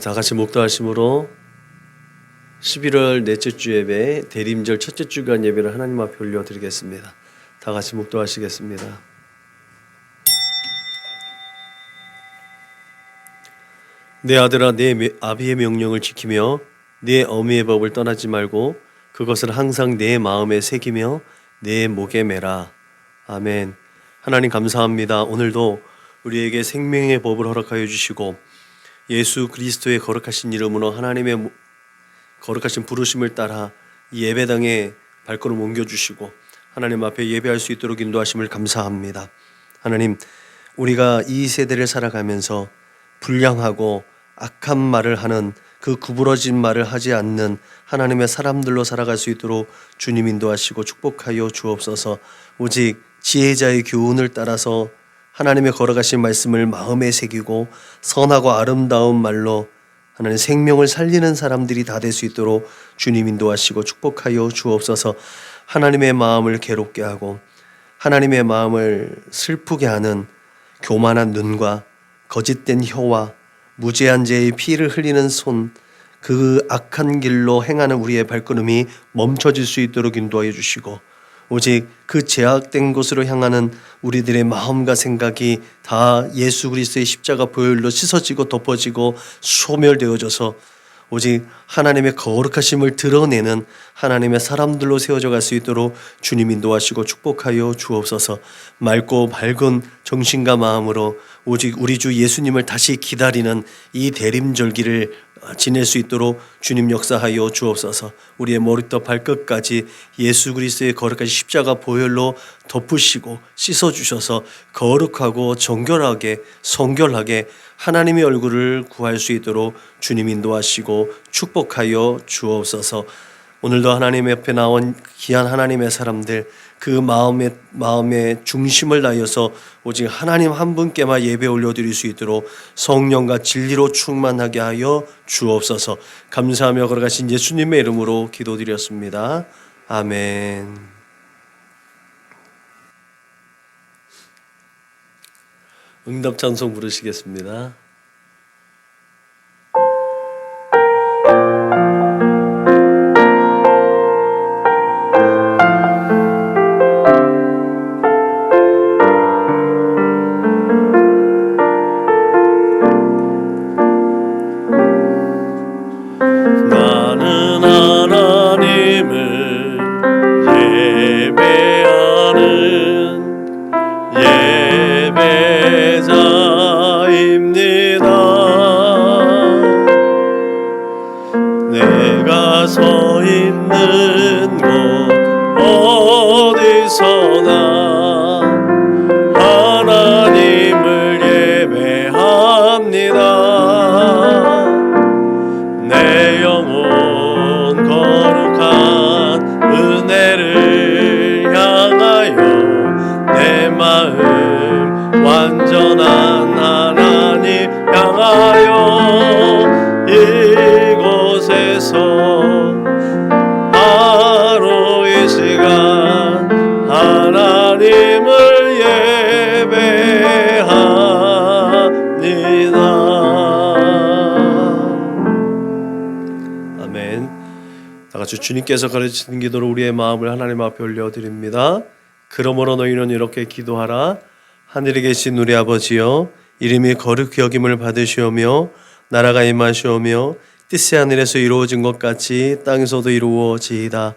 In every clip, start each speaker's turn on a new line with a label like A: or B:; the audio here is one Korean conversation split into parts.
A: 다 같이 목도하심으로 11월 넷째 주 예배 대림절 첫째 주간 예배를 하나님 앞에 올려드리겠습니다. 다 같이 목도하시겠습니다. 내 아들아, 내 아비의 명령을 지키며 내 어미의 법을 떠나지 말고 그것을 항상 내 마음에 새기며 내 목에 매라. 아멘. 하나님 감사합니다. 오늘도 우리에게 생명의 법을 허락하여 주시고 예수 그리스도의 거룩하신 이름으로 하나님의 거룩하신 부르심을 따라 이 예배당에 발걸음 옮겨주시고 하나님 앞에 예배할 수 있도록 인도하심을 감사합니다. 하나님, 우리가 이 세대를 살아가면서 불량하고 악한 말을 하는 그 구부러진 말을 하지 않는 하나님의 사람들로 살아갈 수 있도록 주님 인도하시고 축복하여 주옵소서. 오직 지혜자의 교훈을 따라서 하나님의 걸어가신 말씀을 마음에 새기고 선하고 아름다운 말로 하나님 생명을 살리는 사람들이 다 될 수 있도록 주님 인도하시고 축복하여 주옵소서. 하나님의 마음을 괴롭게 하고 하나님의 마음을 슬프게 하는 교만한 눈과 거짓된 혀와 무죄한 죄의 피를 흘리는 손, 그 악한 길로 행하는 우리의 발걸음이 멈춰질 수 있도록 인도하여 주시고 오직 그 제약된 곳으로 향하는 우리들의 마음과 생각이 다 예수 그리스도의 십자가 보혈로 씻어지고 덮어지고 소멸되어져서 오직 하나님의 거룩하심을 드러내는 하나님의 사람들로 세워져 갈 수 있도록 주님 인도하시고 축복하여 주옵소서. 맑고 밝은 정신과 마음으로 오직 우리 주 예수님을 다시 기다리는 이 대림절기를 지낼 수 있도록 주님 역사하여 주옵소서. 우리의 머리부터 발끝까지 예수 그리스도의 거룩한 십자가 보혈로 덮으시고 씻어주셔서 거룩하고 정결하게 성결하게 하나님의 얼굴을 구할 수 있도록 주님 인도하시고 축복하여 주옵소서. 오늘도 하나님 옆에 나온 귀한 하나님의 사람들 그 마음의 중심을 다하여서 오직 하나님 한 분께만 예배 올려드릴 수 있도록 성령과 진리로 충만하게 하여 주옵소서. 감사하며 걸어가신 예수님의 이름으로 기도드렸습니다. 아멘. 응답 찬송 부르시겠습니다.
B: 완전한 하나님 향하여 이곳에서 바로 이 시간 하나님을 예배합니다.
A: 아멘. 다 같이 주님께서 가르치는 기도로 우리의 마음을 하나님 앞에 올려드립니다. 그러므로 너희는 이렇게 기도하라. 하늘에 계신 우리 아버지여, 이름이 거룩히 여김을 받으시오며 나라가 임하시오며 뜻이 하늘에서 이루어진 것 같이 땅에서도 이루어지이다.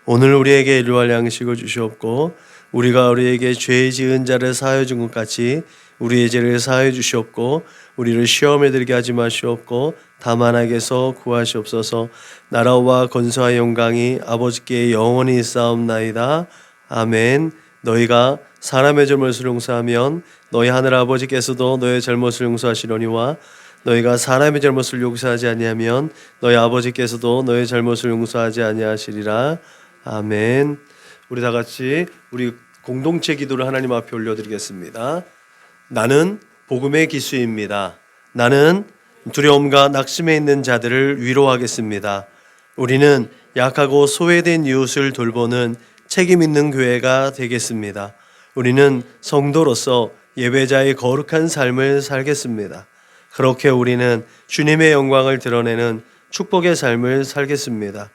A: 오늘 우리에게 일용할 양식을 주시옵고 우리가 우리에게 죄 지은 자를 사하여 준 것 같이 우리의 죄를 사하여 주시옵고 우리를 시험에 들게 하지 마시옵고 다만 악에서 구하시옵소서. 나라와 권세와 영광이 아버지께 영원히 있사옵나이다. 아멘. 너희가 사람의 잘못을 용서하면 너희 하늘 아버지께서도 너의 잘못을 용서하시려니와 너희가 사람의 잘못을 용서하지 아니하면 너희 아버지께서도 너의 잘못을 용서하지 아니하시리라. 아멘. 우리 다 같이 우리 공동체 기도를 하나님 앞에 올려드리겠습니다. 나는 복음의 기수입니다. 나는 두려움과 낙심에 있는 자들을 위로하겠습니다. 우리는 약하고 소외된 이웃을 돌보는 책임 있는 교회가 되겠습니다. 우리는 성도로서 예배자의 거룩한 삶을 살겠습니다. 그렇게 우리는 주님의 영광을 드러내는 축복의 삶을 살겠습니다.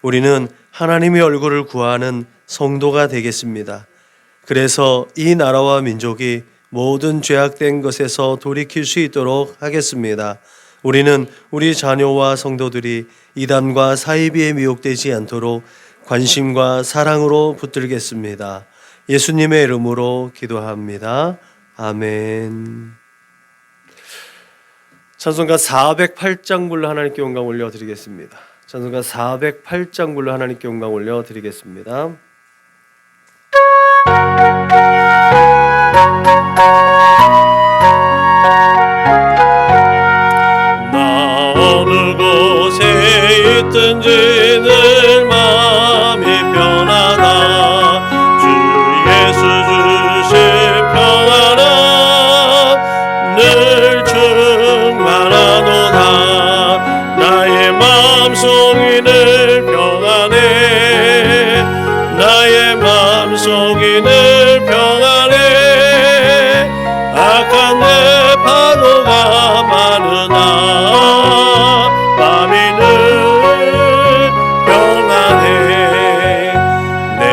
A: 우리는 하나님의 얼굴을 구하는 성도가 되겠습니다. 그래서 이 나라와 민족이 모든 죄악된 것에서 돌이킬 수 있도록 하겠습니다. 우리는 우리 자녀와 성도들이 이단과 사이비에 미혹되지 않도록 관심과 사랑으로 붙들겠습니다. 예수님의 이름으로 기도합니다. 아멘. 찬송가 408장 불러 하나님께 영광 올려드리겠습니다. 찬송가 408장 불러 하나님께 영광 올려드리겠습니다.
B: 나 어느 곳에 있든지 늘 마음이 편하다. 주 예수 주신 평안은 늘 충만하도다. 나의 마음속이 늘 평안해. 나의 마음속이 늘 평안해. 악한 내 파도가 많으나 밤이 늘 평안해. 내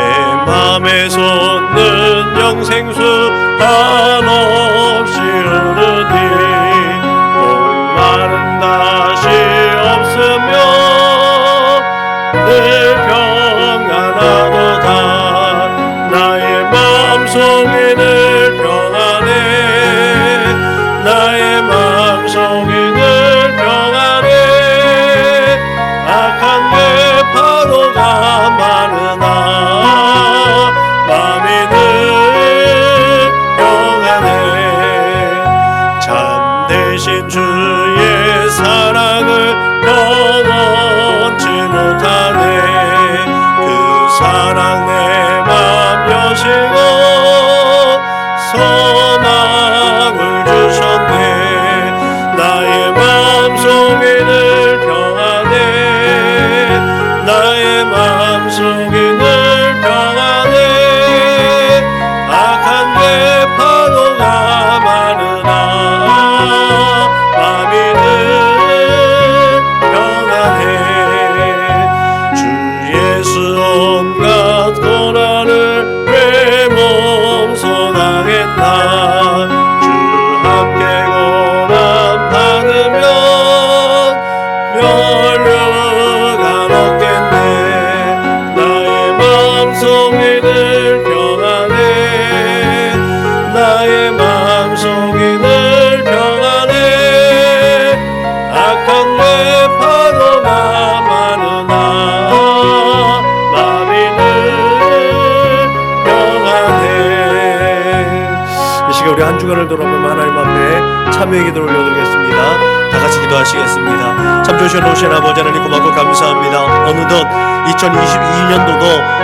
B: 맘에 솟는 영생수 한없이 흐르니 목마른 다시 없으며 늘 평안하도다. 나의 마음속이 늘 평안해. 나의 마음속이 늘 평안해. 악한 내 파도가 많으나 마음이 늘 평안해. 참되신 주의 사랑을 영원치 못하네. 그 사랑 내 맘 여시고 소망을 주셨네. 나의 마음속이 늘 평안해. 나의 마음속이 늘 평안해. 악한 내 파도가 많으나 마음이 늘 평안해. 주 예수 온갖 고난을 왜 몸소당했나. 주 함께 고난 받으면 멸류관 없겠네. 나의 마음속이 늘 평안해. 나의 마음속이 늘 평안해. 악한 내 파도가 많으나 마음이 늘 평안해.
A: 이 시간 우리 한 주간을 돌아보면 하나님 앞에 참여의 기도를 올려드리겠습니다. 다 같이 기도하시겠습니다. 참 좋으신 오신 아버지 하나님 고맙고 감사합니다. 어느덧 2022년도도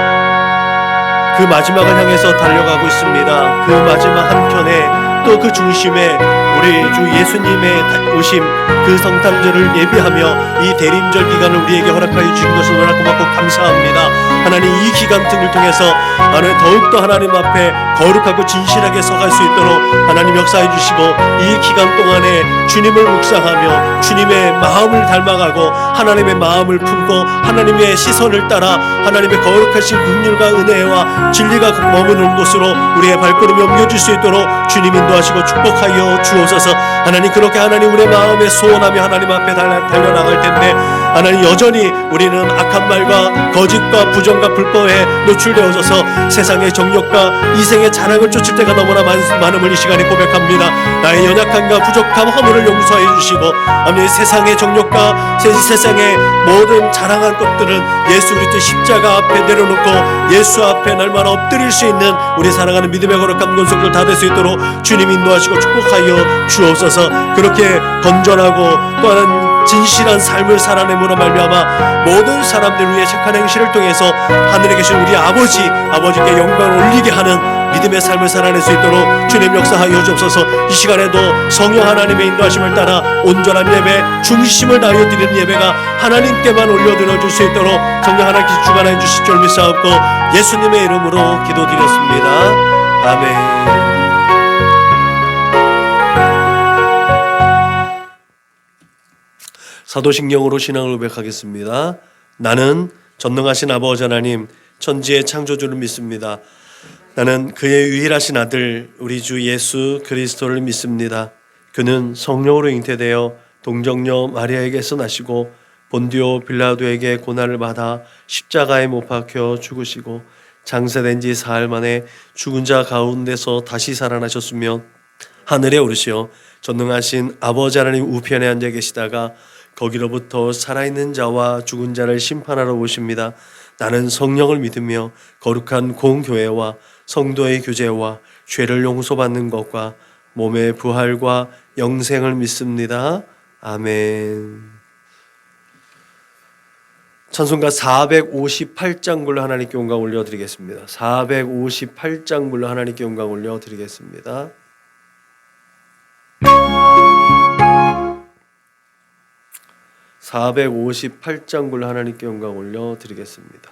A: 그 마지막을 향해서 달려가고 있습니다. 그 마지막 한편에 또 그 중심에 우리 주 예수님의 오심 그 성탄절을 예비하며 이 대림절 기간을 우리에게 허락하여 주신 것을 너무나 고맙고 감사합니다. 하나님 이 기간 등을 통해서 하나님 더욱더 하나님 앞에 거룩하고 진실하게 서갈 수 있도록 하나님 역사해 주시고 이 기간 동안에 주님을 묵상하며 주님의 마음을 닮아가고 하나님의 마음을 품고 하나님의 시선을 따라 하나님의 거룩하신 긍휼과 은혜와 진리가 머무는 곳으로 우리의 발걸음이 옮겨질 수 있도록 주님 인도하시고 축복하여 주옵소서. 하나님 그렇게 하나님 우리의 마음에 소원하며 하나님 앞에 달려나갈 텐데 하나님 여전히 우리는 악한 말과 거짓과 부정과 불법에 노출되어져서 세상의 정욕과 이생의 자랑을 쫓을 때가 너무나 많음을 이 시간에 고백합니다. 나의 연약함과 부족함 허물을 용서해 주시고 아버지 세상의 정욕과 세상의 모든 자랑한 것들은 예수 그리스도 십자가 앞에 내려놓고 예수 앞에 날마다 엎드릴 수 있는 우리 사랑하는 믿음의 거룩한 권속들 다 될 수 있도록 주님 인도하시고 축복하여 주옵소서. 그렇게 건전하고 또 다른 진실한 삶을 살아내므로 말미암아 모든 사람들 위해 착한 행실을 통해서 하늘에 계신 우리 아버지께 영광을 올리게 하는 믿음의 삶을 살아낼 수 있도록 주님 역사하여 주옵소서. 이 시간에도 성령 하나님의 인도하심을 따라 온전한 예배 중심을 다하여 드리는 예배가 하나님께만 올려드려 줄 수 있도록 성령 하나님께서 주관하여 주실 줄 믿사옵고 예수님의 이름으로 기도드렸습니다. 아멘. 사도신경으로 신앙을 고백하겠습니다. 나는 전능하신 아버지 하나님 천지의 창조주를 믿습니다. 나는 그의 유일하신 아들 우리 주 예수 그리스도를 믿습니다. 그는 성령으로 잉태되어 동정녀 마리아에게서 나시고 본디오 빌라도에게 고난을 받아 십자가에 못 박혀 죽으시고 장사된 지 사흘 만에 죽은 자 가운데서 다시 살아나셨으며 하늘에 오르시어 전능하신 아버지 하나님 우편에 앉아 계시다가 거기로부터 살아있는 자와 죽은 자를 심판하러 오십니다. 나는 성령을 믿으며 거룩한 공교회와 성도의 교제와 죄를 용서받는 것과 몸의 부활과 영생을 믿습니다. 아멘. 찬송가 458장 불러 하나님께 영광 올려드리겠습니다. 458장 불러 하나님께 영광 올려드리겠습니다. (458장) 불러 하나님께 영광 올려드리겠습니다.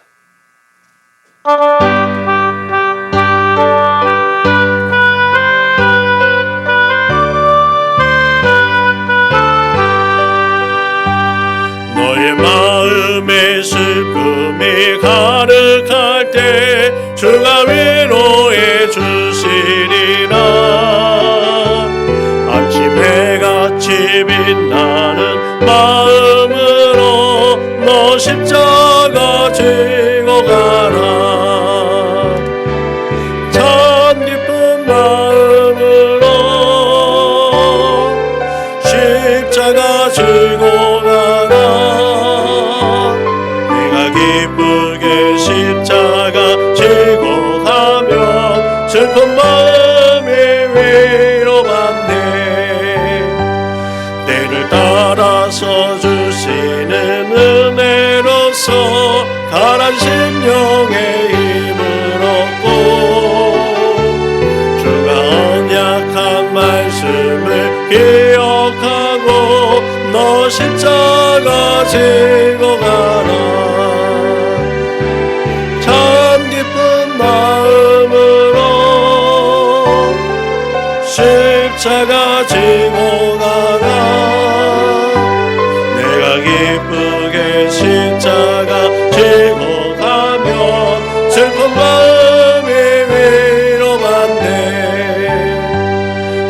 B: 너의 마음에 슬픔이 가득할 때 주가 위로해 주시리라. 아침 해같이 빛나는 마음으로 너 십자가 지고 가라. 참 기쁜 마음으로 십자가 지고 가라. 내가 기쁘게 십자가 지고 가면 슬픈 마음이 위로받네. 때를 따라서 주시는 은혜로서 가난 심령의 힘을 얻고 주가 언약한 말씀을 기억하고 너 십자가 지고 가라. 참 기쁜 마음으로 십자가 지고 가라. 내가 기쁘게 십자가 지고 가면 슬픈 마음이 위로받네.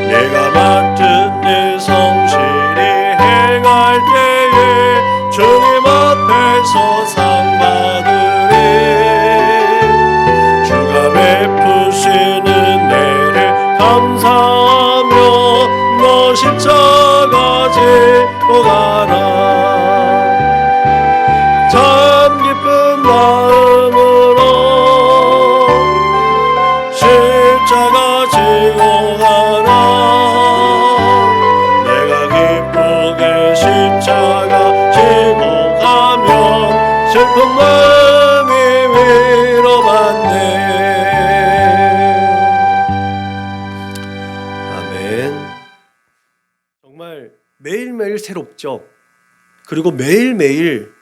B: 내가 맡은 일 성실히 행할 때에 주님 앞에서 상 받으리. 주가 베푸시는 은혜를 감사하며 너 십자가 지고 가라. 참 기쁜 마음으로 십자가 지고 가라. 내가 기쁘게 십자가 지고 가면 슬픈 마음이 위로받네.
A: 아멘. 정말 매일매일 새롭죠. 그리고 매일매일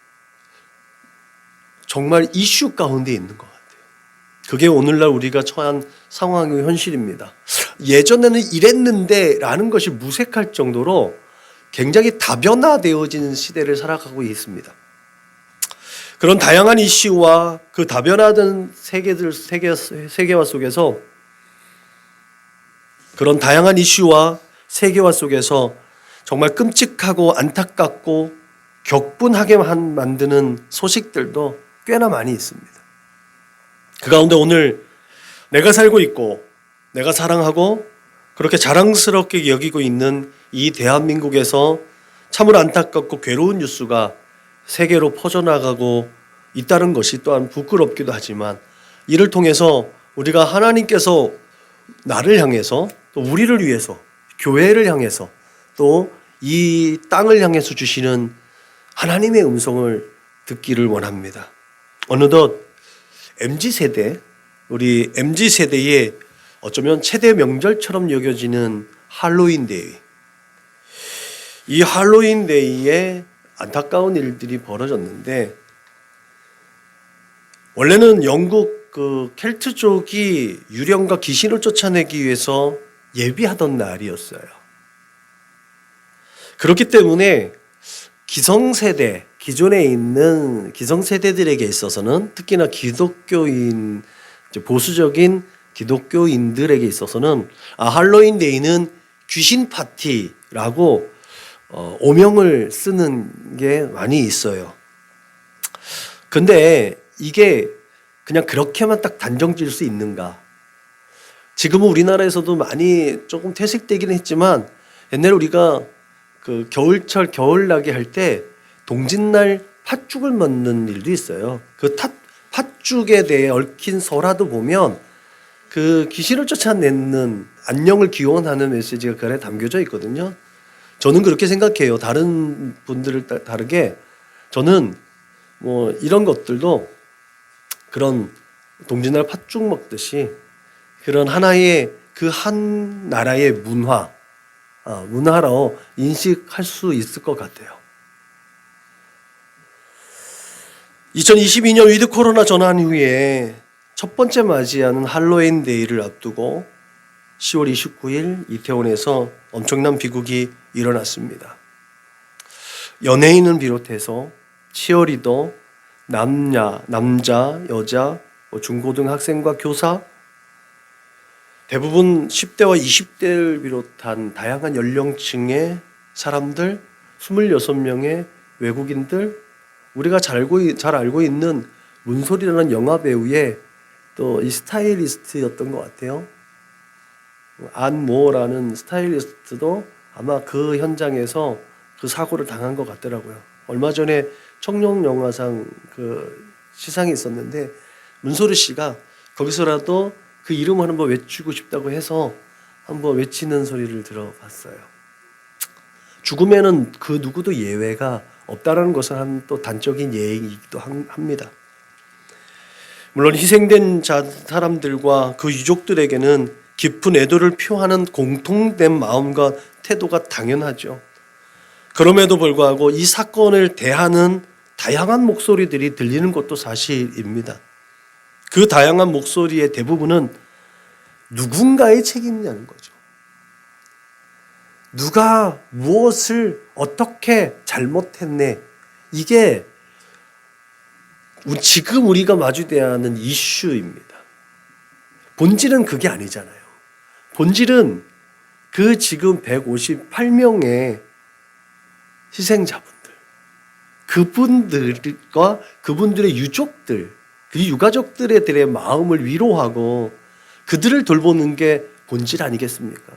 A: 정말 이슈 가운데 있는 것 같아요. 그게 오늘날 우리가 처한 상황의 현실입니다. 예전에는 이랬는데 라는 것이 무색할 정도로 굉장히 다변화되어진 시대를 살아가고 있습니다. 그런 다양한 이슈와 그 다변화된 세계화 속에서 그런 다양한 이슈와 세계화 속에서 정말 끔찍하고 안타깝고 격분하게 만드는 소식들도 꽤나 많이 있습니다. 그 가운데 오늘 내가 살고 있고 내가 사랑하고 그렇게 자랑스럽게 여기고 있는 이 대한민국에서 참으로 안타깝고 괴로운 뉴스가 세계로 퍼져나가고 있다는 것이 또한 부끄럽기도 하지만 이를 통해서 우리가 하나님께서 나를 향해서 또 우리를 위해서 교회를 향해서 또 이 땅을 향해서 주시는 하나님의 음성을 듣기를 원합니다. 어느덧 MZ세대, 우리 MZ세대의 어쩌면 최대 명절처럼 여겨지는 할로윈데이. 이 할로윈데이에 안타까운 일들이 벌어졌는데 원래는 영국 그 켈트족이 유령과 귀신을 쫓아내기 위해서 예비하던 날이었어요. 그렇기 때문에 기존에 있는 기성세대들에게 있어서는, 특히나 기독교인, 보수적인 기독교인들에게 있어서는 할로윈 데이는 귀신 파티라고 오명을 쓰는 게 많이 있어요. 근데 이게 그냥 그렇게만 딱 단정 지을 수 있는가? 지금은 우리나라에서도 많이 조금 퇴색되기는 했지만, 옛날에 우리가 그 겨울철 겨울나기 할 때 동짓날 팥죽을 먹는 일도 있어요. 그 팥죽에 대해 얽힌 설화도 보면 그 귀신을 쫓아내는 안녕을 기원하는 메시지가 그 안에 담겨져 있거든요. 저는 그렇게 생각해요. 다른 분들을 다르게 저는 뭐 이런 것들도 그런 동짓날 팥죽 먹듯이 그런 하나의 그 한 나라의 문화로 인식할 수 있을 것 같아요. 2022년 위드 코로나 전환 이후에 첫 번째 맞이하는 할로윈 데이를 앞두고 10월 29일 이태원에서 엄청난 비극이 일어났습니다. 연예인은 비롯해서 치어리더, 남자, 여자, 중고등학생과 교사, 대부분 10대와 20대를 비롯한 다양한 연령층의 사람들, 26명의 외국인들, 우리가 잘 알고 있는 문소리라는 영화 배우의 또 이 스타일리스트였던 것 같아요. 안모라는 스타일리스트도 아마 그 현장에서 그 사고를 당한 것 같더라고요. 얼마 전에 청룡영화상 그 시상이 있었는데 문소리 씨가 거기서라도 그 이름을 한번 외치고 싶다고 해서 한번 외치는 소리를 들어봤어요. 죽음에는 그 누구도 예외가 없다라는 것은 한 또 단적인 예이기도 합니다. 물론 희생된 사람들과 그 유족들에게는 깊은 애도를 표하는 공통된 마음과 태도가 당연하죠. 그럼에도 불구하고 이 사건을 대하는 다양한 목소리들이 들리는 것도 사실입니다. 그 다양한 목소리의 대부분은 누군가의 책임이냐는 거죠. 누가 무엇을 어떻게 잘못했네. 이게 지금 우리가 마주대야 하는 이슈입니다. 본질은 그게 아니잖아요. 본질은 그 지금 158명의 희생자분들, 그분들과 그분들의 유족들, 그 유가족들의 마음을 위로하고 그들을 돌보는 게 본질 아니겠습니까?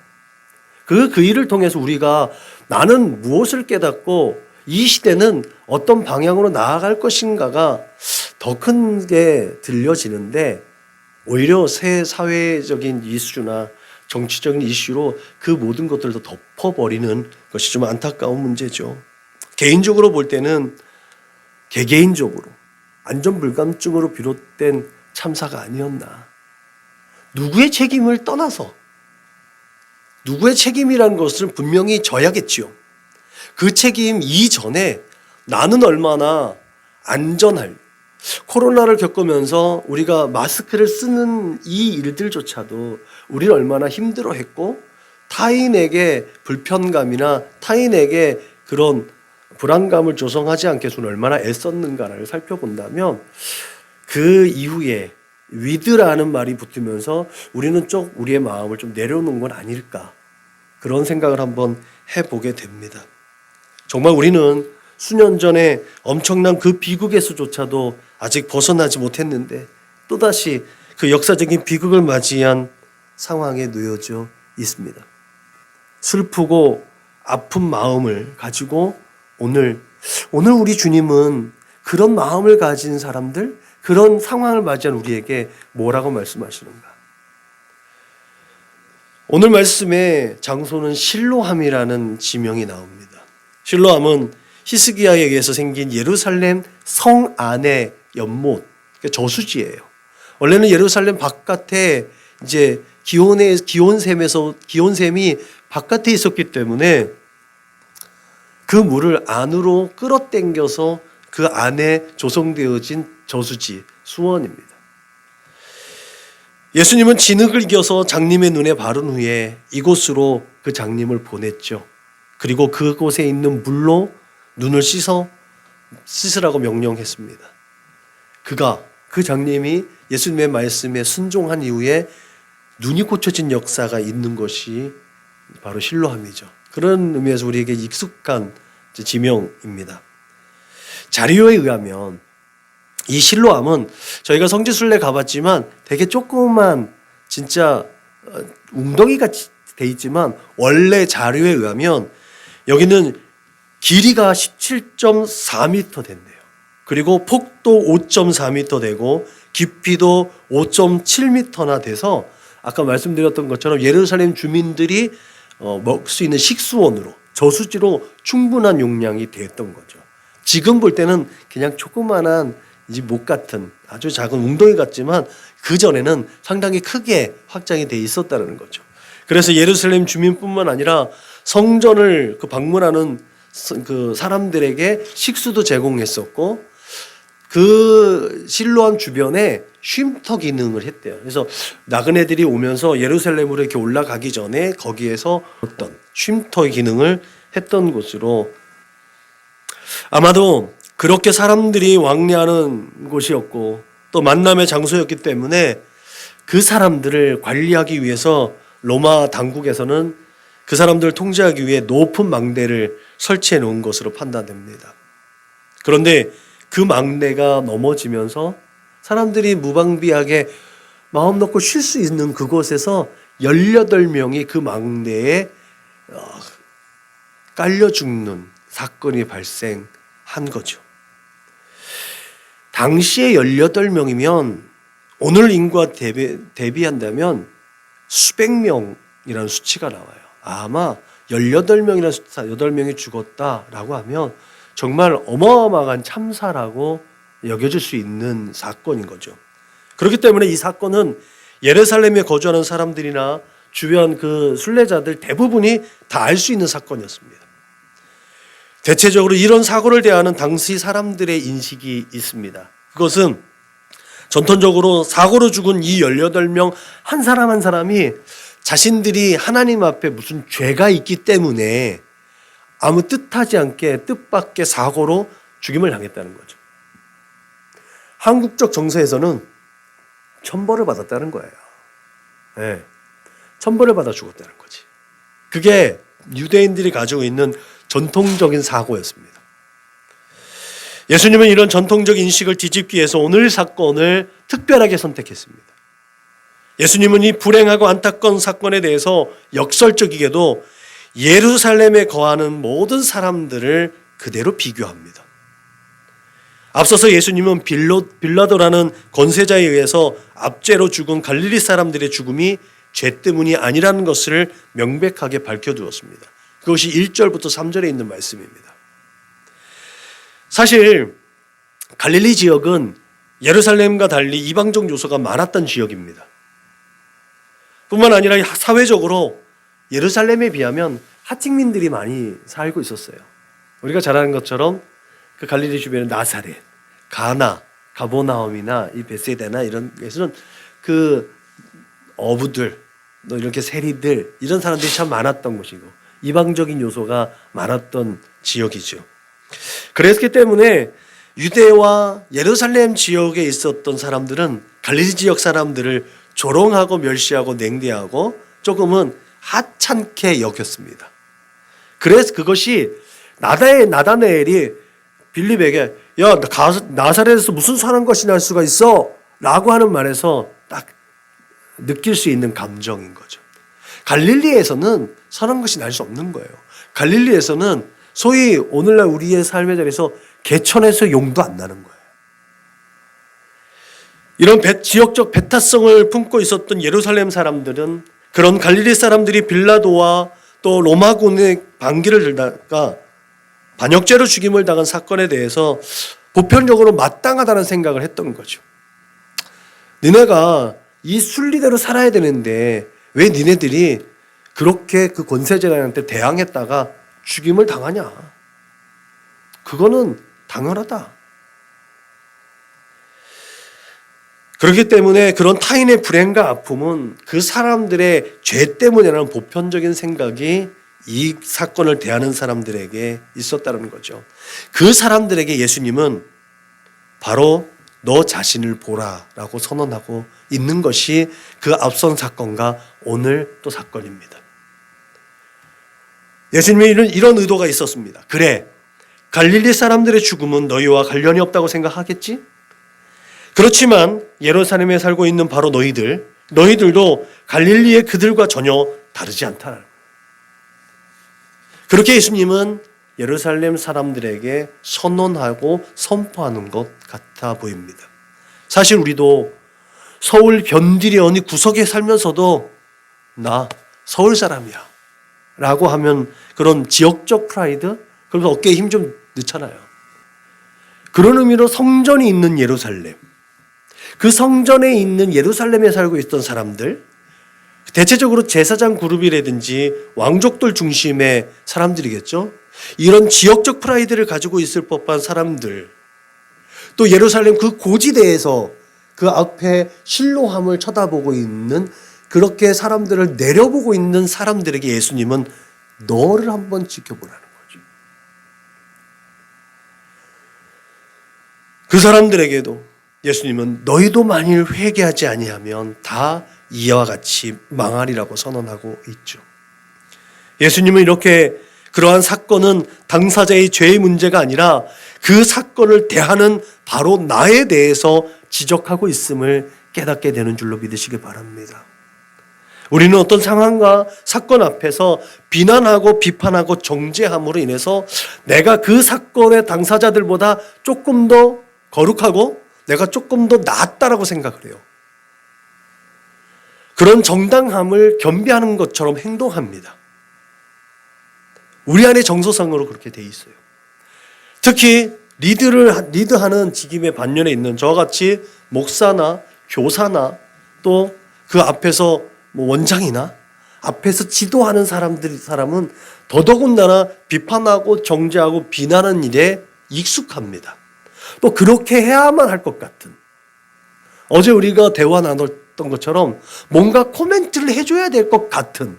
A: 그 일을 통해서 우리가 나는 무엇을 깨닫고 이 시대는 어떤 방향으로 나아갈 것인가가 더 큰 게 들려지는데, 오히려 새 사회적인 이슈나 정치적인 이슈로 그 모든 것들을 덮어버리는 것이 좀 안타까운 문제죠. 개인적으로 볼 때는 개개인적으로 안전불감증으로 비롯된 참사가 아니었나. 누구의 책임을 떠나서 누구의 책임이라는 것을 분명히 져야겠지요. 그 책임 이전에 나는 얼마나 안전할, 코로나를 겪으면서 우리가 마스크를 쓰는 이 일들조차도 우리는 얼마나 힘들어했고 타인에게 불편감이나 타인에게 그런 불안감을 조성하지 않게 해서 얼마나 애썼는가를 살펴본다면 그 이후에 위드라는 말이 붙으면서 우리는 우리의 마음을 좀 내려놓은 건 아닐까, 그런 생각을 한번 해보게 됩니다. 정말 우리는 수년 전에 엄청난 그 비극에서조차도 아직 벗어나지 못했는데 또다시 그 역사적인 비극을 맞이한 상황에 놓여져 있습니다. 슬프고 아픈 마음을 가지고 오늘 우리 주님은 그런 마음을 가진 사람들, 그런 상황을 맞이한 우리에게 뭐라고 말씀하시는가? 오늘 말씀의 장소는 실로암이라는 지명이 나옵니다. 실로암은 히스기야에 의해서 생긴 예루살렘 성 안의 연못, 그러니까 저수지예요. 원래는 예루살렘 바깥에 이제 기온샘이 바깥에 있었기 때문에 그 물을 안으로 끌어당겨서 그 안에 조성되어진 저수지, 수원입니다. 예수님은 진흙을 이겨서 장님의 눈에 바른 후에 이곳으로 그 장님을 보냈죠. 그리고 그곳에 있는 물로 눈을 씻으라고 명령했습니다. 그 장님이 예수님의 말씀에 순종한 이후에 눈이 고쳐진 역사가 있는 것이 바로 실로암이죠. 그런 의미에서 우리에게 익숙한 지명입니다. 자료에 의하면 이 실로암은 저희가 성지순례 가봤지만 되게 조그만 진짜 웅덩이같이 돼 있지만 원래 자료에 의하면 여기는 길이가 17.4m 된대요. 그리고 폭도 5.4m 되고 깊이도 5.7m나 돼서 아까 말씀드렸던 것처럼 예루살렘 주민들이 먹을 수 있는 식수원으로 저수지로 충분한 용량이 되었던 거죠. 지금 볼 때는 그냥 조그만한 이 목 같은 아주 작은 웅덩이 같지만 그 전에는 상당히 크게 확장이 돼 있었다는 거죠. 그래서 예루살렘 주민뿐만 아니라 성전을 방문하는 그 사람들에게 식수도 제공했었고 그 실로암 주변에 쉼터 기능을 했대요. 그래서 나그네들이 오면서 예루살렘으로 이렇게 올라가기 전에 거기에서 어떤 쉼터 기능을 했던 곳으로 아마도 그렇게 사람들이 왕래하는 곳이었고 또 만남의 장소였기 때문에 그 사람들을 관리하기 위해서 로마 당국에서는 그 사람들을 통제하기 위해 높은 망대를 설치해 놓은 것으로 판단됩니다. 그런데 그 망대가 넘어지면서 사람들이 무방비하게 마음 놓고 쉴 수 있는 그곳에서 18명이 그 망대에 깔려 죽는 사건이 발생한 거죠. 당시에 18명이면 오늘 인구와 대비한다면 수백 명이라는 수치가 나와요. 아마 8명이 죽었다라고 하면 정말 어마어마한 참사라고 여겨질 수 있는 사건인 거죠. 그렇기 때문에 이 사건은 예루살렘에 거주하는 사람들이나 주변 그 순례자들 대부분이 다 알 수 있는 사건이었습니다. 대체적으로 이런 사고를 대하는 당시 사람들의 인식이 있습니다. 그것은 전통적으로 사고로 죽은 이 18명 한 사람 한 사람이 자신들이 하나님 앞에 무슨 죄가 있기 때문에 아무 뜻하지 않게 뜻밖의 사고로 죽임을 당했다는 거죠. 한국적 정서에서는 천벌을 받았다는 거예요. 네. 천벌을 받아 죽었다는 거지. 그게 유대인들이 가지고 있는 전통적인 사고였습니다. 예수님은 이런 전통적 인식을 뒤집기 위해서 오늘 사건을 특별하게 선택했습니다. 예수님은 이 불행하고 안타까운 사건에 대해서 역설적이게도 예루살렘에 거하는 모든 사람들을 그대로 비교합니다. 앞서서 예수님은 빌라도라는 권세자에 의해서 압제로 죽은 갈릴리 사람들의 죽음이 죄 때문이 아니라는 것을 명백하게 밝혀두었습니다. 그것이 1절부터 3절에 있는 말씀입니다. 사실 갈릴리 지역은 예루살렘과 달리 이방적 요소가 많았던 지역입니다. 뿐만 아니라 사회적으로 예루살렘에 비하면 하층민들이 많이 살고 있었어요. 우리가 잘 아는 것처럼 그 갈릴리 주변에 나사렛, 가나, 가보나움이나 이 베세다나 이런 데서는 그 어부들, 또 이렇게 세리들 이런 사람들이 참 많았던 곳이고 이방적인 요소가 많았던 지역이죠. 그랬기 때문에 유대와 예루살렘 지역에 있었던 사람들은 갈릴리 지역 사람들을 조롱하고 멸시하고 냉대하고 조금은 하찮게 여겼습니다. 그래서 그것이 나다나엘이 빌립에게 야 나사렛에서 무슨 선한 것이 날 수가 있어? 라고 하는 말에서 딱 느낄 수 있는 감정인 거죠. 갈릴리에서는 선한 것이 날 수 없는 거예요. 갈릴리에서는 소위 오늘날 우리의 삶의 자리에서 개천에서 용도 안 나는 거예요. 이런 지역적 배타성을 품고 있었던 예루살렘 사람들은 그런 갈릴리 사람들이 빌라도와 또 로마군의 반기를 들다가 반역죄로 죽임을 당한 사건에 대해서 보편적으로 마땅하다는 생각을 했던 거죠. 니네가 이 순리대로 살아야 되는데 왜 니네들이 그렇게 그 권세자한테 대항했다가 죽임을 당하냐? 그거는 당연하다. 그렇기 때문에 그런 타인의 불행과 아픔은 그 사람들의 죄 때문이라는 보편적인 생각이 이 사건을 대하는 사람들에게 있었다는 거죠. 그 사람들에게 예수님은 바로 너 자신을 보라라고 선언하고 있는 것이 그 앞선 사건과 오늘 또 사건입니다. 예수님이 이런 의도가 있었습니다. 그래, 갈릴리 사람들의 죽음은 너희와 관련이 없다고 생각하겠지? 그렇지만 예루살렘에 살고 있는 바로 너희들도 갈릴리의 그들과 전혀 다르지 않다. 그렇게 예수님은 예루살렘 사람들에게 선언하고 선포하는 것 같아 보입니다. 사실 우리도 서울 변두리 어느 구석에 살면서도 나 서울 사람이야 라고 하면 그런 지역적 프라이드, 그래서 어깨에 힘 좀 넣잖아요. 그런 의미로 성전이 있는 예루살렘, 그 성전에 있는 예루살렘에 살고 있던 사람들, 대체적으로 제사장 그룹이라든지 왕족들 중심의 사람들이겠죠. 이런 지역적 프라이드를 가지고 있을 법한 사람들, 또 예루살렘 그 고지대에서 그 앞에 실로함을 쳐다보고 있는, 그렇게 사람들을 내려보고 있는 사람들에게 예수님은 너를 한번 지켜보라는 거죠. 그 사람들에게도 예수님은 너희도 만일 회개하지 아니하면 다 이와 같이 망하리라고 선언하고 있죠. 예수님은 이렇게 그러한 사건은 당사자의 죄의 문제가 아니라 그 사건을 대하는 바로 나에 대해서 지적하고 있음을 깨닫게 되는 줄로 믿으시기 바랍니다. 우리는 어떤 상황과 사건 앞에서 비난하고 비판하고 정죄함으로 인해서 내가 그 사건의 당사자들보다 조금 더 거룩하고 내가 조금 더 낫다라고 생각을 해요. 그런 정당함을 겸비하는 것처럼 행동합니다. 우리 안에 정서상으로 그렇게 돼 있어요. 특히 리드하는 직임의 반면에 있는 저와 같이 목사나 교사나 또 그 앞에서 원장이나 앞에서 지도하는 사람은 더더군다나 비판하고 정죄하고 비난하는 일에 익숙합니다. 또 그렇게 해야만 할 것 같은, 어제 우리가 대화 나눴던 것처럼 뭔가 코멘트를 해줘야 될 것 같은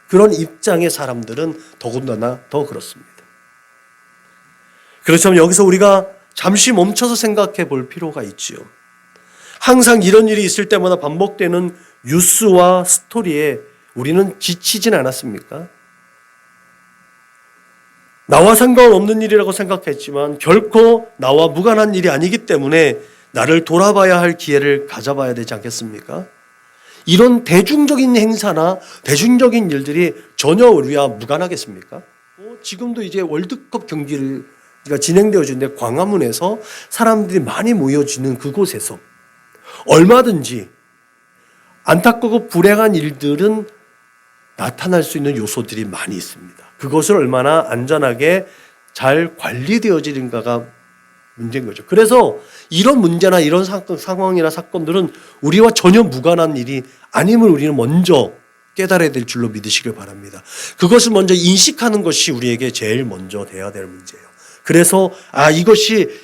A: 그런 입장의 사람들은 더군다나 더 그렇습니다. 그렇다면 여기서 우리가 잠시 멈춰서 생각해 볼 필요가 있지요. 항상 이런 일이 있을 때마다 반복되는 뉴스와 스토리에 우리는 지치진 않았습니까? 나와 상관없는 일이라고 생각했지만 결코 나와 무관한 일이 아니기 때문에 나를 돌아봐야 할 기회를 가져봐야 되지 않겠습니까? 이런 대중적인 행사나 대중적인 일들이 전혀 우리와 무관하겠습니까? 지금도 이제 월드컵 경기가 진행되어지는데 광화문에서 사람들이 많이 모여지는 그곳에서 얼마든지 안타깝고 불행한 일들은 나타날 수 있는 요소들이 많이 있습니다. 그것을 얼마나 안전하게 잘 관리되어지는가가 문제인 거죠. 그래서 이런 문제나 이런 상황이나 사건들은 우리와 전혀 무관한 일이 아님을 우리는 먼저 깨달아야 될 줄로 믿으시길 바랍니다. 그것을 먼저 인식하는 것이 우리에게 제일 먼저 돼야 될 문제예요. 그래서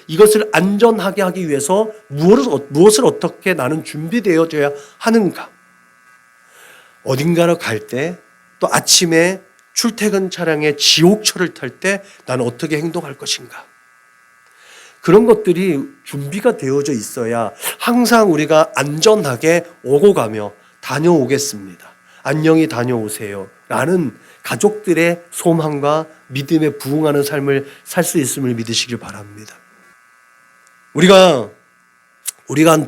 A: 이것을 안전하게 하기 위해서 무엇을 어떻게 나는 준비되어져야 하는가. 어딘가로 갈 때, 또 아침에 출퇴근 차량에 지옥철을 탈 때 나는 어떻게 행동할 것인가. 그런 것들이 준비가 되어져 있어야 항상 우리가 안전하게 오고 가며 다녀오겠습니다. 안녕히 다녀오세요 라는 가족들의 소망과 믿음에 부응하는 삶을 살 수 있음을 믿으시길 바랍니다. 우리가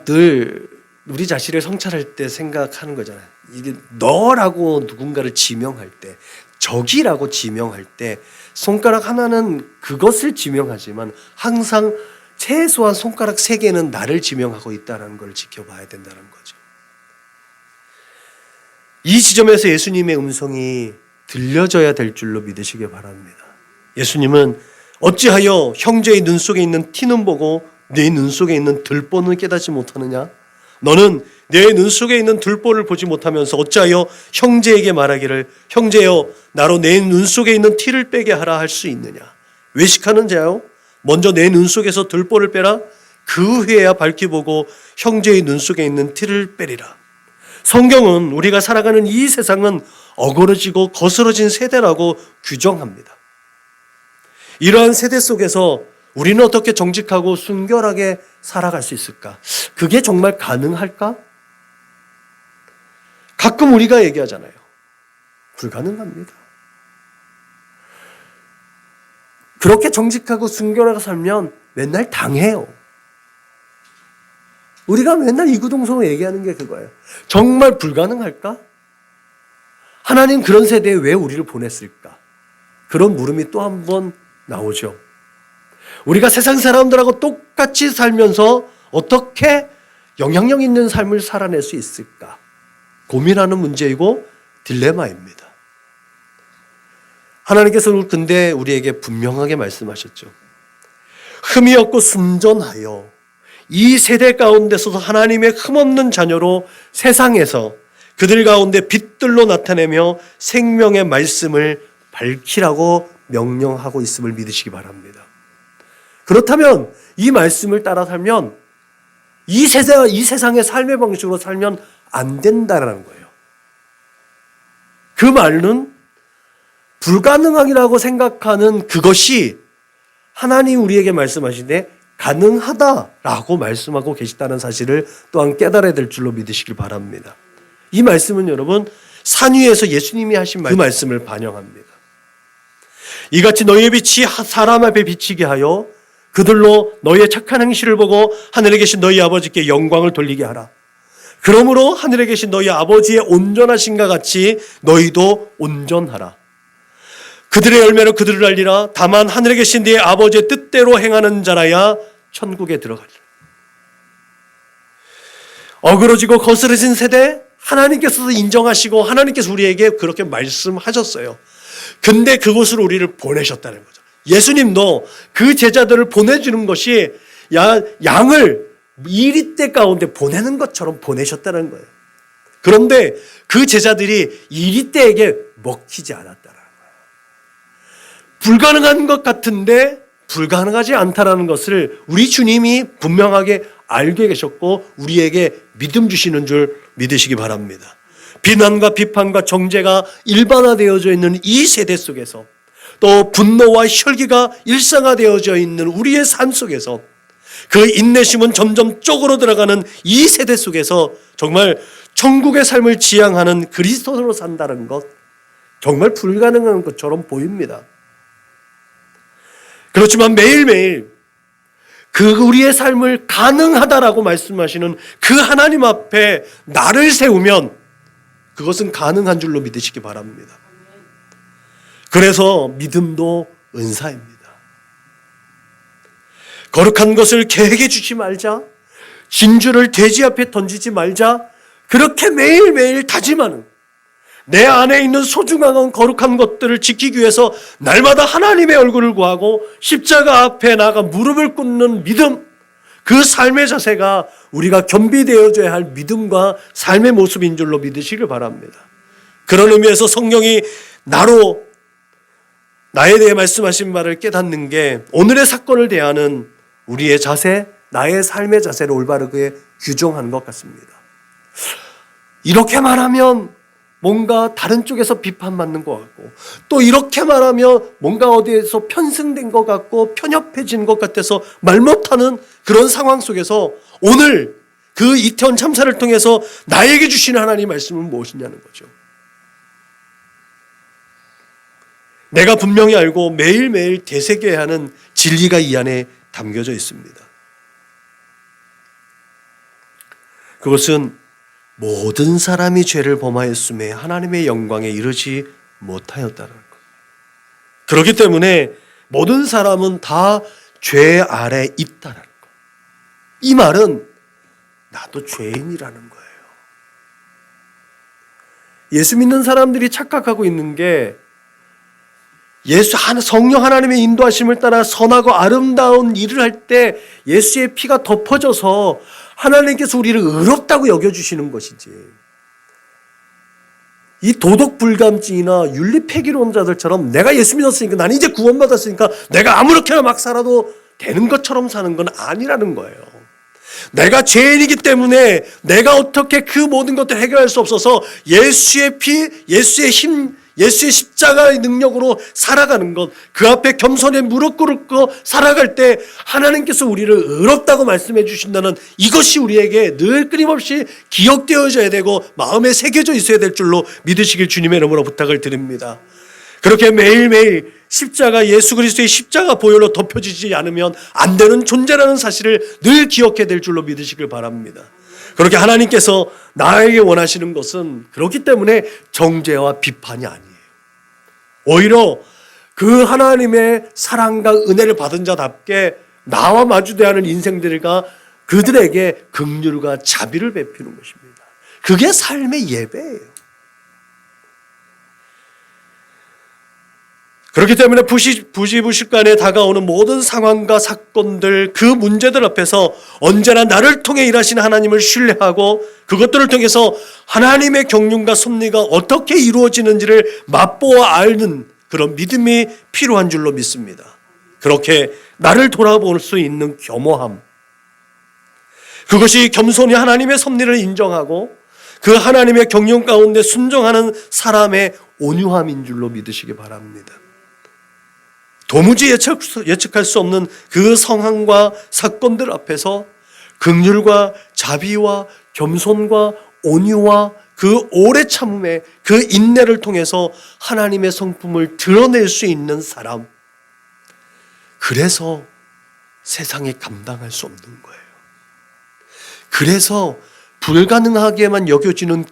A: 늘 우리 자신을 성찰할 때 생각하는 거잖아요. 이게 너라고 누군가를 지명할 때, 적이라고 지명할 때 손가락 하나는 그것을 지명하지만 항상 최소한 손가락 3개는 나를 지명하고 있다는 걸 지켜봐야 된다는 거죠. 이 지점에서 예수님의 음성이 들려져야 될 줄로 믿으시기 바랍니다. 예수님은 어찌하여 형제의 눈 속에 있는 티는 보고 내 눈 속에 있는 들보는 깨닫지 못하느냐? 너는 내 눈 속에 있는 들보를 보지 못하면서 어찌하여 형제에게 말하기를 형제여 나로 내 눈 속에 있는 티를 빼게 하라 할 수 있느냐? 외식하는 자여 먼저 내 눈 속에서 들보를 빼라. 그 후에야 밝히 보고 형제의 눈 속에 있는 티를 빼리라. 성경은 우리가 살아가는 이 세상은 어그러지고 거스러진 세대라고 규정합니다. 이러한 세대 속에서 우리는 어떻게 정직하고 순결하게 살아갈 수 있을까? 그게 정말 가능할까? 가끔 우리가 얘기하잖아요. 불가능합니다. 그렇게 정직하고 순결하게 살면 맨날 당해요. 우리가 맨날 이구동성으로 얘기하는 게 그거예요. 정말 불가능할까? 하나님 그런 세대에 왜 우리를 보냈을까? 그런 물음이 또 한 번 나오죠. 우리가 세상 사람들하고 똑같이 살면서 어떻게 영향력 있는 삶을 살아낼 수 있을까? 고민하는 문제이고 딜레마입니다. 하나님께서 근데 우리에게 분명하게 말씀하셨죠. 흠이 없고 순전하여 이 세대 가운데서도 하나님의 흠없는 자녀로 세상에서 그들 가운데 빛들로 나타내며 생명의 말씀을 밝히라고 명령하고 있음을 믿으시기 바랍니다. 그렇다면 이 말씀을 따라 살면 이 세상의 삶의 방식으로 살면 안 된다는 거예요. 그 말은 불가능하다고 생각하는 그것이 하나님 우리에게 말씀하시되 가능하다라고 말씀하고 계시다는 사실을 또한 깨달아야 될 줄로 믿으시길 바랍니다. 이 말씀은 여러분 산 위에서 예수님이 하신 그 말씀을 반영합니다. 이같이 너희의 빛이 사람 앞에 비치게 하여 그들로 너희의 착한 행실을 보고 하늘에 계신 너희 아버지께 영광을 돌리게 하라. 그러므로 하늘에 계신 너희 아버지의 온전하신가 같이 너희도 온전하라. 그들의 열매로 그들을 알리라. 다만 하늘에 계신 네 아버지의 뜻대로 행하는 자라야 천국에 들어가리라. 어그러지고 거스러진 세대 하나님께서도 인정하시고 하나님께서 우리에게 그렇게 말씀하셨어요. 근데 그곳으로 우리를 보내셨다는 거죠. 예수님도 그 제자들을 보내주는 것이 양을 이리떼 가운데 보내는 것처럼 보내셨다는 거예요. 그런데 그 제자들이 이리떼에게 먹히지 않았다는 거예요. 불가능한 것 같은데 불가능하지 않다라는 것을 우리 주님이 분명하게 알게 계셨고 우리에게 믿음 주시는 줄 믿으시기 바랍니다. 비난과 비판과 정죄가 일반화되어져 있는 이 세대 속에서 또 분노와 혈기가 일상화되어져 있는 우리의 삶 속에서 그 인내심은 점점 쪼그러 들어가는 이 세대 속에서 정말 천국의 삶을 지향하는 그리스도로 산다는 것 정말 불가능한 것처럼 보입니다. 그렇지만 매일매일 그 우리의 삶을 가능하다라고 말씀하시는 그 하나님 앞에 나를 세우면 그것은 가능한 줄로 믿으시기 바랍니다. 그래서 믿음도 은사입니다. 거룩한 것을 계획해 주지 말자. 진주를 돼지 앞에 던지지 말자. 그렇게 매일매일 다짐하는 내 안에 있는 소중한 거룩한 것들을 지키기 위해서 날마다 하나님의 얼굴을 구하고 십자가 앞에 나가 무릎을 꿇는 믿음, 그 삶의 자세가 우리가 겸비되어져야 할 믿음과 삶의 모습인 줄로 믿으시길 바랍니다. 그런 의미에서 성령이 나에 대해 말씀하신 말을 깨닫는 게 오늘의 사건을 대하는 우리의 자세, 나의 삶의 자세를 올바르게 규정하는 것 같습니다. 이렇게 말하면 뭔가 다른 쪽에서 비판받는 것 같고 또 이렇게 말하면 뭔가 어디에서 편승된 것 같고 편협해진 것 같아서 말 못하는 그런 상황 속에서 오늘 그 이태원 참사를 통해서 나에게 주시는 하나님의 말씀은 무엇이냐는 거죠. 내가 분명히 알고 매일매일 되새겨야 하는 진리가 이 안에 담겨져 있습니다. 그것은 모든 사람이 죄를 범하였음에 하나님의 영광에 이르지 못하였다는 것. 그렇기 때문에 모든 사람은 다 죄 아래 있다는 것. 이 말은 나도 죄인이라는 거예요. 예수 믿는 사람들이 착각하고 있는 게 성령 하나님의 인도하심을 따라 선하고 아름다운 일을 할 때 예수의 피가 덮어져서 하나님께서 우리를 의롭다고 여겨주시는 것이지. 이 도덕불감증이나 윤리폐기론자들처럼 내가 예수 믿었으니까 나는 이제 구원받았으니까 내가 아무렇게나 막 살아도 되는 것처럼 사는 건 아니라는 거예요. 내가 죄인이기 때문에 내가 어떻게 그 모든 것들을 해결할 수 없어서 예수의 피, 예수의 힘, 예수의 십자가의 능력으로 살아가는 것, 그 앞에 겸손히 무릎 꿇고 살아갈 때 하나님께서 우리를 의롭다고 말씀해 주신다는 이것이 우리에게 늘 끊임없이 기억되어져야 되고 마음에 새겨져 있어야 될 줄로 믿으시길 주님의 이름으로 부탁을 드립니다. 그렇게 매일매일 십자가, 예수 그리스도의 십자가 보혈로 덮여지지 않으면 안 되는 존재라는 사실을 늘 기억해야 될 줄로 믿으시길 바랍니다. 그렇게 하나님께서 나에게 원하시는 것은 그렇기 때문에 정죄와 비판이 아니에요. 오히려 그 하나님의 사랑과 은혜를 받은 자답게 나와 마주대하는 인생들과 그들에게 긍휼과 자비를 베푸는 것입니다. 그게 삶의 예배예요. 그렇기 때문에 부시부식간에 다가오는 모든 상황과 사건들, 그 문제들 앞에서 언제나 나를 통해 일하시는 하나님을 신뢰하고 그것들을 통해서 하나님의 경륜과 섭리가 어떻게 이루어지는지를 맛보아 알는 그런 믿음이 필요한 줄로 믿습니다. 그렇게 나를 돌아볼 수 있는 겸허함, 그것이 겸손히 하나님의 섭리를 인정하고 그 하나님의 경륜 가운데 순종하는 사람의 온유함인 줄로 믿으시기 바랍니다. 도무지 예측할 수 없는 그 상황과 사건들 앞에서 긍휼과 자비와 겸손과 온유와 그 오래 참음의 그 인내를 통해서 하나님의 성품을 드러낼 수 있는 사람, 그래서 세상에 감당할 수 없는 거예요. 그래서 불가능하게만 여겨지는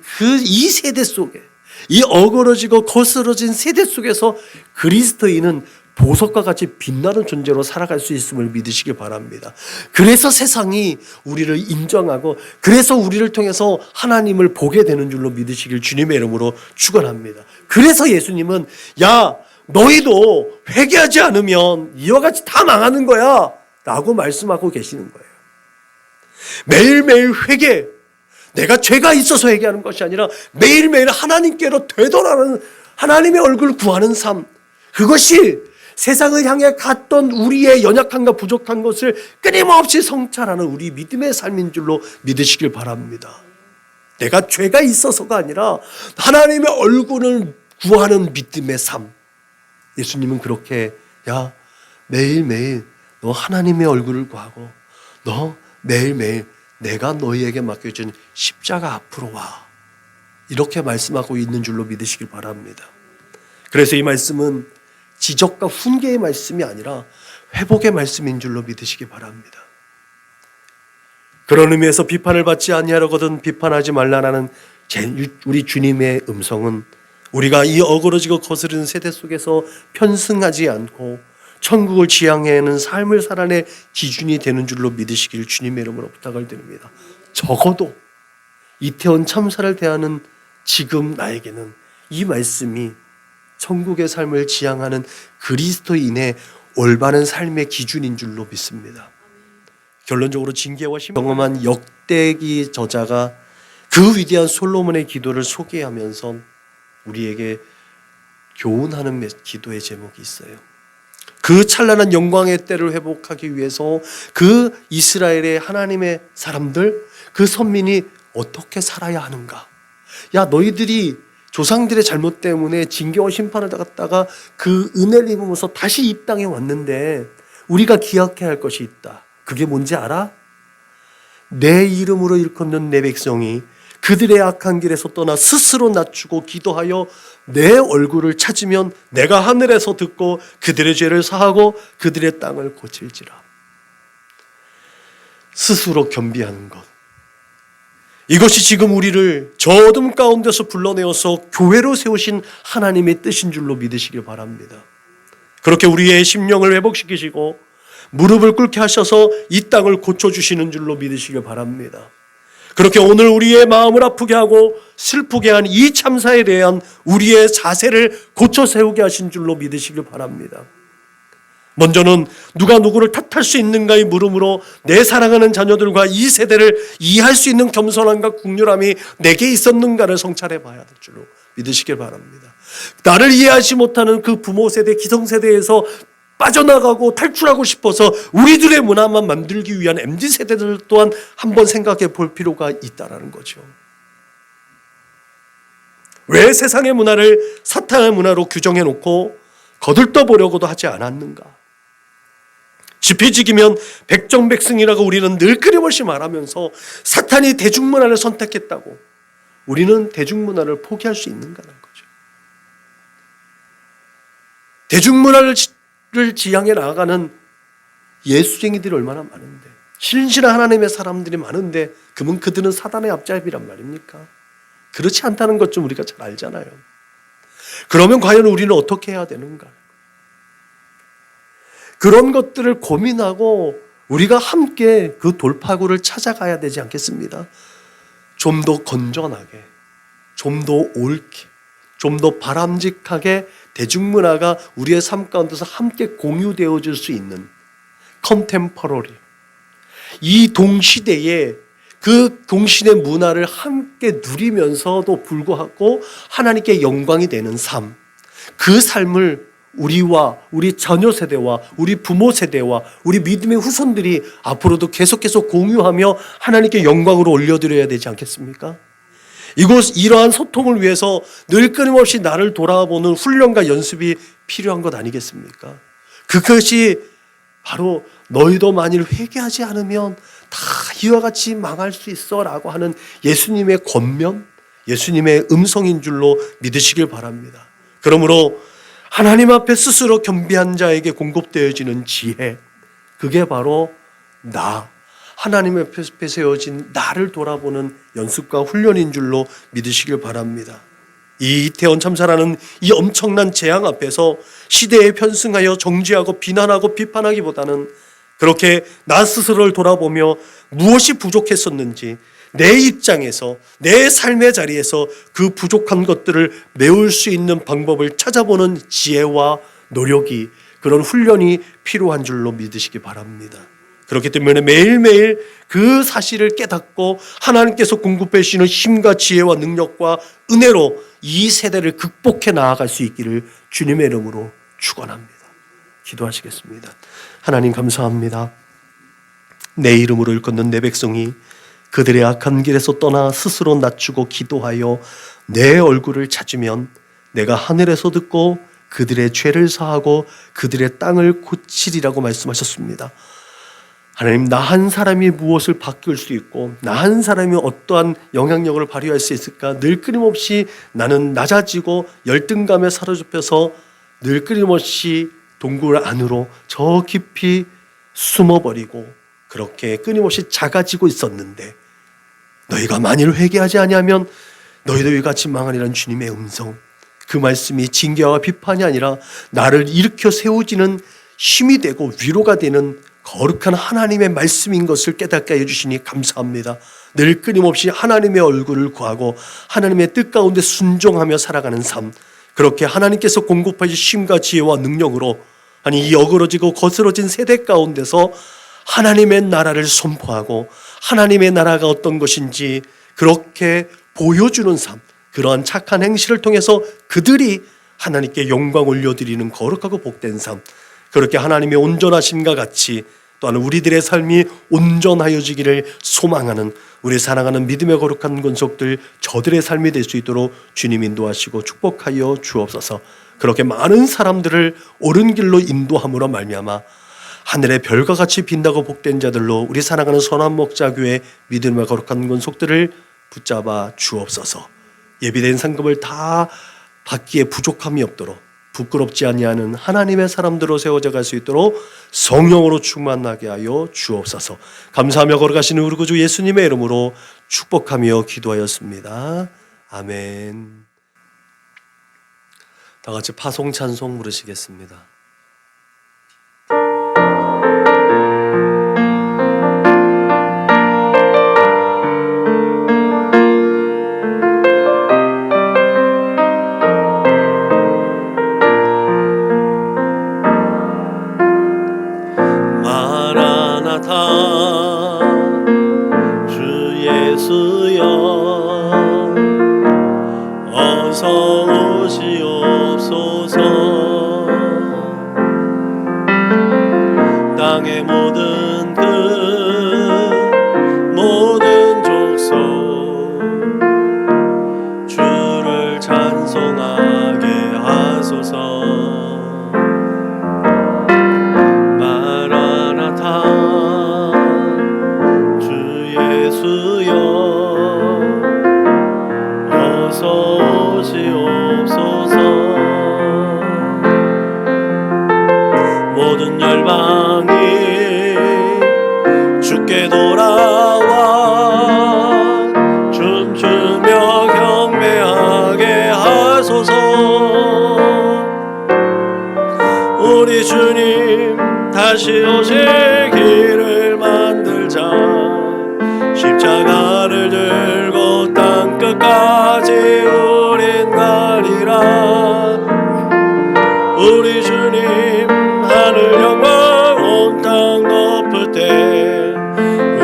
A: 이 세대 속에, 이 어그러지고 거스러진 세대 속에서 그리스도인은 보석과 같이 빛나는 존재로 살아갈 수 있음을 믿으시기 바랍니다. 그래서 세상이 우리를 인정하고 그래서 우리를 통해서 하나님을 보게 되는 줄로 믿으시길 주님의 이름으로 축원합니다. 그래서 예수님은 야, 너희도 회개하지 않으면 이와 같이 다 망하는 거야 라고 말씀하고 계시는 거예요. 매일매일 회개, 내가 죄가 있어서 회개하는 것이 아니라 매일매일 하나님께로 되돌아가는 하나님의 얼굴을 구하는 삶, 그것이 세상을 향해 갔던 우리의 연약함과 부족한 것을 끊임없이 성찰하는 우리 믿음의 삶인 줄로 믿으시길 바랍니다. 내가 죄가 있어서가 아니라 하나님의 얼굴을 구하는 믿음의 삶. 예수님은 그렇게 야, 매일매일 너 하나님의 얼굴을 구하고 너 매일매일 내가 너희에게 맡겨준 십자가 앞으로 와, 이렇게 말씀하고 있는 줄로 믿으시길 바랍니다. 그래서 이 말씀은 지적과 훈계의 말씀이 아니라 회복의 말씀인 줄로 믿으시기 바랍니다. 그런 의미에서 비판을 받지 아니하려거든 비판하지 말라라는 우리 주님의 음성은 우리가 이 어그러지고 거스르는 세대 속에서 편승하지 않고 천국을 지향하는 삶을 살아낼 기준이 되는 줄로 믿으시길 주님의 이름으로 부탁을 드립니다. 적어도 이태원 참사를 대하는 지금 나에게는 이 말씀이 천국의 삶을 지향하는 그리스도인의 올바른 삶의 기준인 줄로 믿습니다. 결론적으로 징계와 경험한 역대기 저자가 그 위대한 솔로몬의 기도를 소개하면서 우리에게 교훈하는 기도의 제목이 있어요. 그 찬란한 영광의 때를 회복하기 위해서 그 이스라엘의 하나님의 사람들, 그 선민이 어떻게 살아야 하는가? 야, 너희들이 조상들의 잘못 때문에 징계와 심판을 받았다가 그 은혜를 입으면서 다시 이 땅에 왔는데 우리가 기억해야 할 것이 있다. 그게 뭔지 알아? 내 이름으로 일컫는 내 백성이 그들의 악한 길에서 떠나 스스로 낮추고 기도하여 내 얼굴을 찾으면 내가 하늘에서 듣고 그들의 죄를 사하고 그들의 땅을 고칠지라. 스스로 겸비하는 것, 이것이 지금 우리를 저 어둠 가운데서 불러내어서 교회로 세우신 하나님의 뜻인 줄로 믿으시길 바랍니다. 그렇게 우리의 심령을 회복시키시고 무릎을 꿇게 하셔서 이 땅을 고쳐주시는 줄로 믿으시길 바랍니다. 그렇게 오늘 우리의 마음을 아프게 하고 슬프게 한 이 참사에 대한 우리의 자세를 고쳐 세우게 하신 줄로 믿으시길 바랍니다. 먼저는 누가 누구를 탓할 수 있는가의 물음으로 내 사랑하는 자녀들과 이 세대를 이해할 수 있는 겸손함과 긍휼함이 내게 있었는가를 성찰해 봐야 될 줄로 믿으시길 바랍니다. 나를 이해하지 못하는 그 부모 세대, 기성세대에서 빠져나가고 탈출하고 싶어서 우리들의 문화만 만들기 위한 MZ세대들 또한 한번 생각해 볼 필요가 있다는 거죠. 왜 세상의 문화를 사탄의 문화로 규정해 놓고 거들떠 보려고도 하지 않았는가? 지피지기면 백정백승이라고 우리는 늘 끊임없이 말하면서 사탄이 대중문화를 선택했다고 우리는 대중문화를 포기할 수 있는가라는 거죠. 대중문화를 지향해 나아가는 예수쟁이들이 얼마나 많은데, 신실한 하나님의 사람들이 많은데 그러면 그들은 사단의 앞잡이란 말입니까? 그렇지 않다는 것 좀 우리가 잘 알잖아요. 그러면 과연 우리는 어떻게 해야 되는가? 그런 것들을 고민하고 우리가 함께 그 돌파구를 찾아가야 되지 않겠습니다? 좀 더 건전하게, 좀 더 옳게, 좀 더 바람직하게 대중문화가 우리의 삶 가운데서 함께 공유되어질 수 있는 컨템퍼러리, 이 동시대에 그 동시대 문화를 함께 누리면서도 불구하고 하나님께 영광이 되는 삶, 그 삶을 우리와 우리 자녀 세대와 우리 부모 세대와 우리 믿음의 후손들이 앞으로도 계속해서 공유하며 하나님께 영광으로 올려드려야 되지 않겠습니까? 이러한 소통을 위해서 늘 끊임없이 나를 돌아보는 훈련과 연습이 필요한 것 아니겠습니까? 그것이 바로 너희도 만일 회개하지 않으면 다 이와 같이 망할 수 있어 라고 하는 예수님의 권면, 예수님의 음성인 줄로 믿으시길 바랍니다. 그러므로 하나님 앞에 스스로 겸비한 자에게 공급되어지는 지혜, 그게 바로 하나님 앞에 세워진 나를 돌아보는 연습과 훈련인 줄로 믿으시길 바랍니다. 이 이태원 참사라는 이 엄청난 재앙 앞에서 시대에 편승하여 정죄하고 비난하고 비판하기보다는 그렇게 나 스스로를 돌아보며 무엇이 부족했었는지 내 입장에서 내 삶의 자리에서 그 부족한 것들을 메울 수 있는 방법을 찾아보는 지혜와 노력이, 그런 훈련이 필요한 줄로 믿으시기 바랍니다. 그렇기 때문에 매일매일 그 사실을 깨닫고 하나님께서 공급해 주시는 힘과 지혜와 능력과 은혜로 이 세대를 극복해 나아갈 수 있기를 주님의 이름으로 축원합니다. 기도하시겠습니다. 하나님 감사합니다. 내 이름으로 일컫는 내 백성이 그들의 악한 길에서 떠나 스스로 낮추고 기도하여 내 얼굴을 찾으면 내가 하늘에서 듣고 그들의 죄를 사하고 그들의 땅을 고치리라고 말씀하셨습니다. 하나님, 나 한 사람이 무엇을 바뀔 수 있고 나 한 사람이 어떠한 영향력을 발휘할 수 있을까? 늘 끊임없이 나는 낮아지고 열등감에 사로잡혀서 늘 끊임없이 동굴 안으로 저 깊이 숨어버리고 그렇게 끊임없이 작아지고 있었는데, 너희가 만일 회개하지 아니하면 너희도 이같이 망하리라는 주님의 음성, 그 말씀이 징계와 비판이 아니라 나를 일으켜 세우지는 힘이 되고 위로가 되는 거룩한 하나님의 말씀인 것을 깨닫게 해주시니 감사합니다. 늘 끊임없이 하나님의 얼굴을 구하고 하나님의 뜻 가운데 순종하며 살아가는 삶, 그렇게 하나님께서 공급해 주신 힘과 지혜와 능력으로 이 어그러지고 거스러진 세대 가운데서 하나님의 나라를 선포하고 하나님의 나라가 어떤 것인지 그렇게 보여주는 삶, 그러한 착한 행실을 통해서 그들이 하나님께 영광 올려드리는 거룩하고 복된 삶, 그렇게 하나님의 온전하심과 같이 또한 우리들의 삶이 온전하여지기를 소망하는 우리 사랑하는 믿음의 거룩한 권속들, 저들의 삶이 될 수 있도록 주님 인도하시고 축복하여 주옵소서. 그렇게 많은 사람들을 옳은 길로 인도함으로 말미암아 하늘의 별과 같이 빛나고 복된 자들로 우리 사랑하는 선한 목자교회 믿음의 거룩한 권속들을 붙잡아 주옵소서. 예비된 상급을 다 받기에 부족함이 없도록 부끄럽지 아니하는 하나님의 사람들로 세워져 갈 수 있도록 성령으로 충만하게 하여 주옵소서. 감사하며 걸어가시는 우리 구주 예수님의 이름으로 축복하며 기도하였습니다. 아멘. 다 같이 파송 찬송 부르시겠습니다. 주 예수여 어서 오시옵소서. 세상의 모든 모든 족속 주를 찬송하게 하소서. 마라나타 주 예수여 어서 오시옵소서. 모든 열방이 주께 돌아와 춤추며 경배하게 하소서. 우리 주님 다시 오실 길을 만들자. 십자가를 들고 땅끝까지 우린 가리라. 우리 주님 하늘 영광 온 땅 덮을 때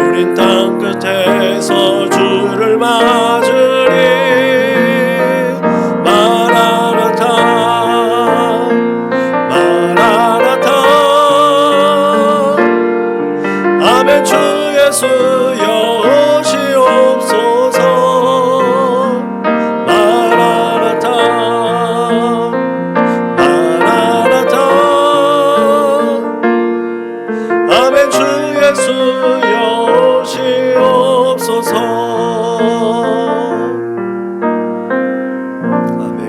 A: 우린 땅끝에서 주를 맞으리. 마라나타 마라나타 아멘. 주 예수여 오시옵소서. 마라나타 마라나타 아멘. 주 예수여 오시옵소서. 아멘.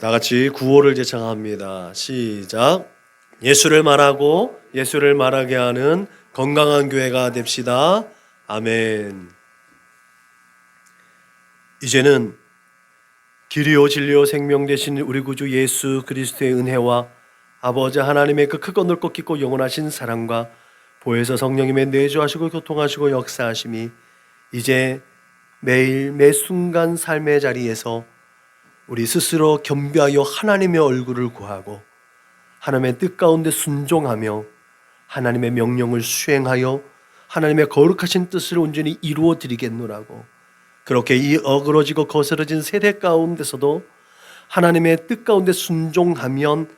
A: 다 같이 구호를 제창합니다. 시작. 예수를 말하고 예수를 말하게 하는 건강한 교회가 됩시다. 아멘. 이제는 길이요 진리요 생명 되신 우리 구주 예수 그리스도의 은혜와 아버지 하나님의 그 크고 넓고 깊고 영원하신 사랑과 보혜사 성령님의 내주하시고 교통하시고 역사하심이 이제 매일 매 순간 삶의 자리에서 우리 스스로 겸비하여 하나님의 얼굴을 구하고 하나님의 뜻 가운데 순종하며 하나님의 명령을 수행하여 하나님의 거룩하신 뜻을 온전히 이루어 드리겠노라고, 그렇게 이 어그러지고 거스러진 세대 가운데서도 하나님의 뜻 가운데 순종하면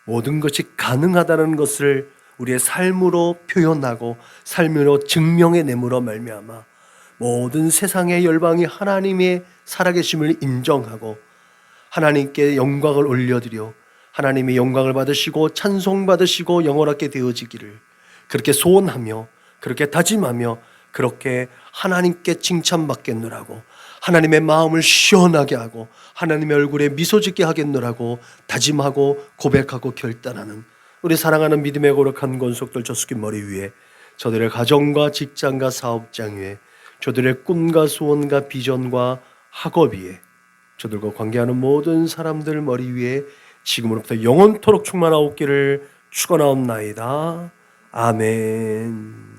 A: 모든 것이 가능하다는 것을 우리의 삶으로 표현하고 삶으로 증명해 내므로 말미암아 모든 세상의 열방이 하나님의 살아계심을 인정하고 하나님께 영광을 올려드려 하나님의 영광을 받으시고 찬송받으시고 영원하게 되어지기를 그렇게 소원하며 그렇게 다짐하며 그렇게 하나님께 칭찬받겠노라고, 하나님의 마음을 시원하게 하고 하나님의 얼굴에 미소 짓게 하겠노라고 다짐하고 고백하고 결단하는 우리 사랑하는 믿음의 거룩한 권속들 저수기 머리 위에, 저들의 가정과 직장과 사업장 위에, 저들의 꿈과 소원과 비전과 학업 위에, 저들과 관계하는 모든 사람들 머리 위에 지금으로부터 영원토록 충만하옵기를 축원하옵나이다. 아멘.